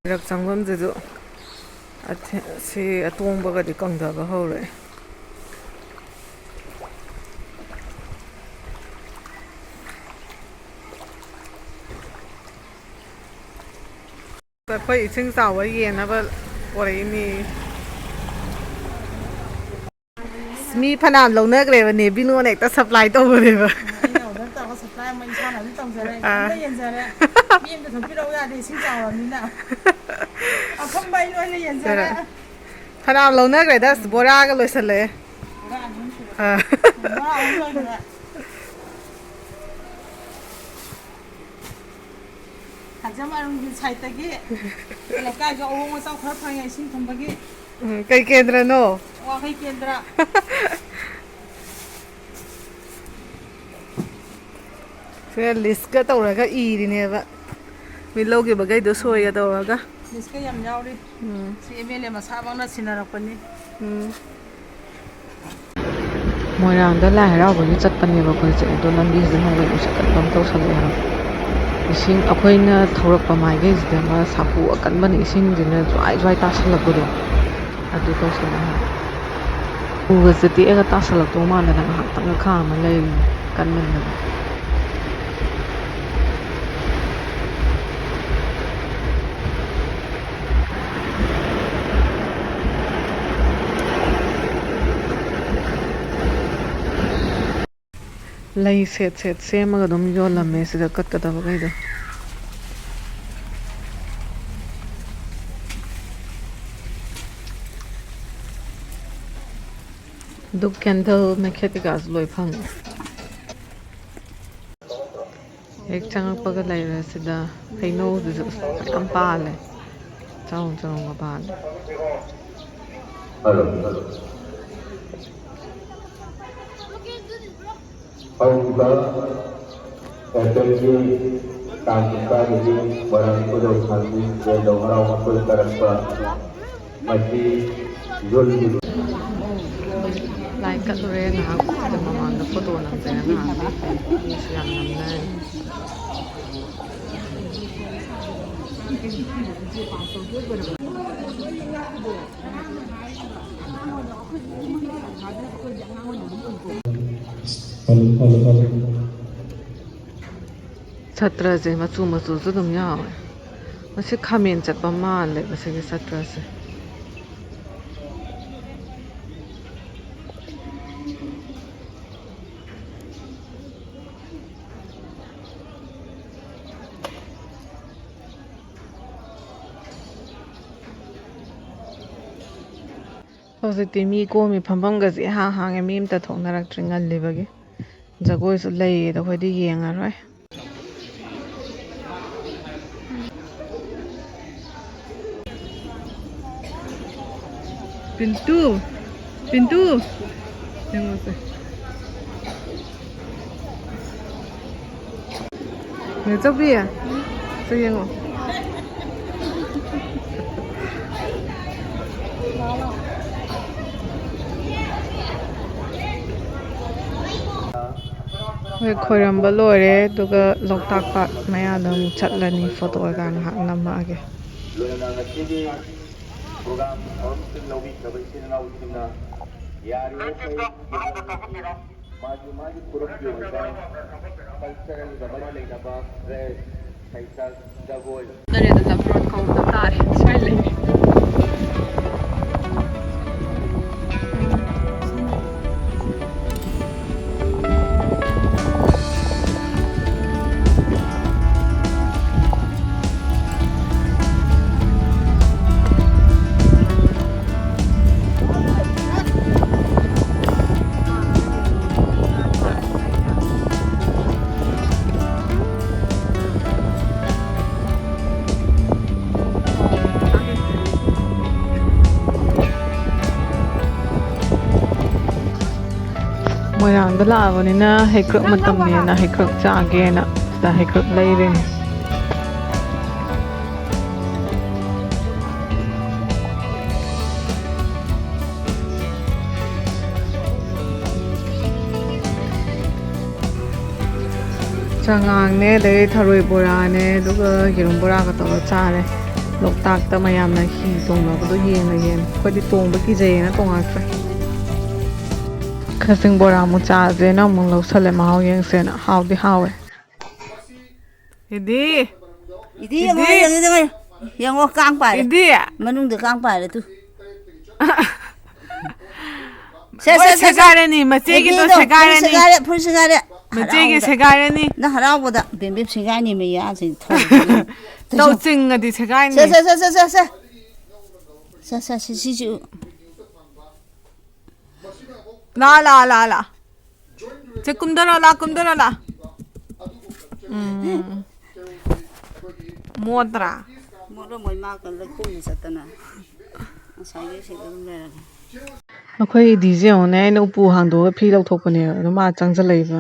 ꯔꯛ ꯆꯪꯐꯝꯗꯨꯁꯨ ꯁꯤ ꯑꯇꯣꯡꯕꯒꯗꯤ ꯀꯪꯊꯕ ꯍꯧꯔꯛꯑꯦ ꯑꯩꯈꯣꯏ ꯏꯁꯤꯡ ꯆꯥꯎꯕ ꯌꯦꯟꯅꯕ ꯄꯣꯔꯛꯏꯅꯤ ꯃꯤ ꯐꯅꯌꯥꯝ ꯂꯧꯅꯈ꯭ꯔꯦꯕꯅꯦ ꯕꯤꯅꯣꯅ ꯍꯦꯛꯇ ꯁꯄ꯭ꯂꯥꯏ ꯇꯧꯕꯅꯦꯕ ꯑꯩꯅ ꯑꯣꯔꯗꯔ ꯇꯧꯔꯒ ꯁꯄ꯭ꯂꯥꯏ ꯑꯃ ꯏꯁꯥꯅ ꯑꯗꯨꯝ ꯇꯧꯖꯔꯦ ꯏꯊꯟꯇ ꯌꯦꯟꯖꯔꯦ ꯃꯤ ꯑꯃꯇ ꯊꯣꯛꯄꯤꯔꯛꯎ ꯌꯥꯗꯦ ꯏꯁꯤꯡ ꯆꯥꯎꯔꯕꯅꯤꯅ ꯑꯐꯝꯕ ꯑꯩ ꯂꯣꯏꯅ ꯌꯦꯟꯖꯔꯦ ꯐꯅꯌꯥꯝ ꯂꯧꯅꯈ꯭ꯔꯦꯗ ꯕꯣꯔꯥꯒ ꯂꯣꯏꯁꯤꯜꯂꯛꯑꯦ ꯕꯣꯔꯥ ꯑꯅꯤ ꯁꯨꯔꯦ ꯕꯣꯔꯥ ꯑꯍꯨꯝ ꯂꯣꯏꯈ꯭ꯔꯦ ꯈꯥꯖꯃꯥꯔꯨꯡꯒꯤ ꯁꯥꯏꯠꯇꯒꯤ ꯂꯩꯀꯥꯏꯁꯨ ꯑꯍꯣꯡ ꯑꯆꯥꯎ ꯈꯔ ꯐꯪꯉꯦ ꯏꯁꯤꯡ ꯊꯨꯝꯕꯒꯤ ꯀꯩ ꯀꯦꯟꯗ꯭ꯔꯅꯣ ꯋꯥꯍꯩ ꯀꯦꯟꯗ꯭ꯔ ꯁꯤꯗ ꯂꯤꯁꯀ ꯇꯧꯔꯒ ꯏꯔꯤꯅꯦꯕ ꯃꯤ ꯂꯧꯈꯤꯕꯈꯩꯗꯣ ꯁꯣꯏꯒ ꯇꯧꯔꯒ ꯂꯤꯁꯀ ꯌꯥꯝ ꯌꯥꯎꯔꯤ ꯁꯤ ꯑꯦꯝ ꯑꯦꯜ ꯑꯦ ꯃꯁꯥꯃꯛꯅ ꯁꯤꯟꯅꯔꯛꯄꯅꯤ ꯃꯣꯏꯔꯥꯡꯗ ꯂꯥꯏ ꯍꯔꯥꯎꯕꯒꯤ ꯆꯠꯄꯅꯦꯕ ꯑꯩꯈꯣꯏꯁꯦ ꯑꯗꯣ ꯂꯝꯕꯤꯁꯤꯗ ꯅꯣꯡꯂꯩ ꯅꯨꯡꯁꯤꯠ ꯀꯟꯕ ꯑꯃ ꯇꯧꯁꯜꯂꯛꯑꯦ ꯏꯁꯤꯡ ꯑꯩꯈꯣꯏꯅ ꯊꯧꯔꯛꯄ ꯃꯥꯏꯀꯩꯁꯤꯗ ꯑꯃ ꯁꯥꯄꯨ ꯑꯀꯟꯕꯅ ꯏꯁꯤꯡꯁꯤꯅ ꯖ꯭ꯋꯥꯏ ꯖ꯭ꯋꯥꯏ ꯇꯥꯁꯜꯂꯛꯄꯗꯣ ꯑꯗꯨ ꯇꯧꯁꯜꯂꯛꯑꯦ ꯎꯒꯁꯦ ꯇꯦꯛꯑꯒ ꯇꯥꯁꯜꯂꯛꯇꯧ ꯃꯥꯟꯗꯅ ꯉꯥꯏꯍꯥꯛꯇꯪꯒ ꯈꯥꯝꯃ ꯂꯩꯔꯤ ꯀꯟꯃꯟꯗꯅ ꯂꯩ ꯁꯦꯠ ꯁꯦꯠ ꯁꯦꯝꯃꯒ ꯑꯗꯨꯝ ꯌꯣꯜꯂꯝꯃꯦ ꯁꯤꯗ ꯀꯠꯀꯗꯕꯈꯩꯗꯣ ꯙꯨꯞ ꯀꯦꯟꯗꯜ ꯃꯩꯈꯦꯠ ꯀꯩꯀꯥꯁꯨ ꯂꯣꯏ ꯐꯪꯉꯦ ꯍꯦꯛ ꯆꯪꯉꯛꯄꯒ ꯂꯩꯔꯦ ꯁꯤꯗ ꯍꯩꯅꯧꯗꯨꯁꯨ ꯃꯌꯥꯝ ꯄꯥꯜꯂꯦ ꯆꯥꯎ ꯆꯥꯎꯅ ꯄꯥꯜꯂꯦ ꯍꯧꯈꯤꯕ ꯑꯦꯄ꯭ꯔꯤꯜꯒꯤ ꯇꯥꯡ 19ꯗꯒꯤ ꯃꯣꯏꯔꯥꯡ ꯏꯕꯨꯙꯧ ꯊꯥꯡꯖꯤꯡ ꯌꯦꯜꯂꯧ ꯍꯔꯥꯎꯕ ꯀꯣꯏꯇꯔꯛꯄ ꯃꯁꯤ ꯌꯨꯜꯒꯤ ꯂꯥꯏ ꯀꯠꯂꯨꯔꯦ ꯉꯥꯏꯍꯥꯛ ꯁꯤꯗ ꯃꯃꯥꯡꯗ ꯐꯣꯇꯣ ꯅꯝꯖꯦꯅ ꯉꯥꯏꯍꯥꯛ ꯂꯦꯞꯄꯦ ꯃꯤꯁꯨ ꯌꯥꯝ ꯅꯝꯅꯔꯦ ꯁꯇ꯭ꯔꯁꯦ ꯃꯆꯨ ꯃꯆꯨꯁꯨ ꯑꯗꯨꯝ ꯌꯥꯎꯋꯦ ꯃꯁꯤ ꯈꯥꯃꯦꯟ ꯆꯠꯄ ꯃꯥꯜꯂꯦ ꯃꯁꯤꯒꯤ ꯁꯇ꯭ꯔꯁꯦ ꯍꯧꯖꯤꯛꯇꯤ ꯃꯤ ꯀꯣꯝꯃꯤ ꯐꯝꯐꯝꯒꯁꯦ ꯏꯍꯥꯡ ꯍꯥꯡꯉꯦ ꯃꯤ ꯑꯃꯇ ꯊꯣꯛꯅꯔꯛꯇ꯭ꯔꯤ ꯉꯜꯂꯤꯕꯒꯤ ꯖꯒꯣꯏꯁꯨ ꯂꯩꯌꯦꯗ ꯑꯩꯈꯣꯏꯗꯤ ꯌꯦꯡꯉꯔꯣꯏ ꯄꯤꯟꯇꯨ ꯄꯤꯟꯇꯨ ꯌꯦꯡꯉꯣꯁꯦ ꯅꯦꯆꯧꯕꯤ ꯁꯤ ꯌꯦꯡꯉꯣ ꯍꯣꯏ ꯈꯣꯏꯔꯝꯕ ꯂꯣꯏꯔꯦ ꯑꯗꯨꯒ ꯂꯣꯛꯇꯥꯛ ꯄꯥꯠ ꯃꯌꯥꯗ ꯑꯃꯨꯛ ꯆꯠꯂꯅꯤ ꯐꯣꯇꯣ ꯀꯩꯀꯥ ꯉꯥꯏꯍꯥꯛ ꯅꯝꯃꯛꯑꯒꯦ ꯂꯣꯏꯅꯅ ꯉꯁꯤꯒꯤ ꯄ꯭ꯔꯣꯒ꯭ꯔꯥꯝ ꯊꯧꯔꯝꯁꯤꯡ ꯂꯧꯕꯤꯈ꯭ꯔꯕ ꯏꯆꯤꯜ ꯏꯅꯥꯎꯁꯤꯡꯅ ꯌꯥꯔꯤꯕꯃꯈꯩ ꯃꯥꯒꯤ ꯐꯨꯔꯨꯞꯀꯤ ꯑꯣꯏꯕ ꯀꯜꯆꯔꯦꯜꯒ ꯃꯔꯤ ꯂꯩꯅꯕ ꯗ꯭ꯔꯦꯁ ꯁꯩꯁꯛ ꯖꯒꯣꯏ ꯂꯝꯐ꯭ꯔꯣꯟ ꯀꯧꯕꯗ ꯇꯥꯔꯦ ꯁ꯭ꯋꯥꯏ ꯂꯩ ꯃꯣꯏꯔꯥꯡꯗ ꯂꯥꯛꯑꯕꯅꯤꯅ ꯍꯩꯀ꯭ꯔꯛ ꯃꯇꯝꯅꯤꯅ ꯍꯩꯀ꯭ꯔꯛ ꯆꯥꯒꯦꯅ ꯁꯤꯗ ꯍꯩꯀ꯭ꯔꯛ ꯂꯩꯔꯤꯅꯤ ꯆꯉꯥꯡꯅꯦ ꯑꯗꯩ ꯊꯔꯣꯏ ꯕꯣꯔꯥꯅꯦ ꯑꯗꯨꯒ ꯌꯦꯔꯨꯝ ꯕꯣꯔꯥꯒ ꯇꯧꯔꯒ ꯆꯥꯔꯦ ꯂꯣꯛꯇꯥꯛꯇ ꯃꯌꯥꯝꯅ ꯍꯤ ꯇꯣꯡꯅꯕꯗꯣ ꯌꯦꯡꯉ ꯑꯩꯈꯣꯏꯗꯤ ꯇꯣꯡꯕ ꯀꯤꯖꯩꯌꯦꯅ ꯇꯣꯡꯉꯛꯇ꯭ꯔꯦ ꯈꯖꯤꯡ ꯕꯣꯔꯥ ꯑꯃꯨꯛ ꯆꯥꯁꯦꯅ ꯑꯃꯨꯛ ꯂꯧꯁꯜꯂꯦ ꯃꯍꯥꯎ ꯌꯦꯡꯁꯦꯅ ꯍꯥꯎꯗꯤ ꯍꯥꯎꯋꯦ 이디 이디 영어 깡 빠래 이디 만ung도 깡 빠래 또 뭐 세가래니 맛제기도 세가래니 풀세가래 맛제기 세가래니 나 haraoba 뱀뱀 세가니 메야 지 또 찡어디 세가래니 사사시시시 라라라라 제 꿈들어라 뭐더라 뭐로 뭐마가 럭콩이 있었더나 사이에 세금 내라 ꯑꯩꯈꯣꯏ ꯗꯤꯖꯦ ꯌꯦꯡꯉꯣꯅꯦ ꯑꯩꯅ ꯎꯄꯨ ꯍꯥꯡꯗꯣꯛꯑꯒ ꯐꯤ ꯂꯧꯊꯣꯛꯄꯅꯦꯕ ꯑꯗꯣ ꯃꯥ ꯆꯪꯁꯤꯜꯂꯛꯏꯕ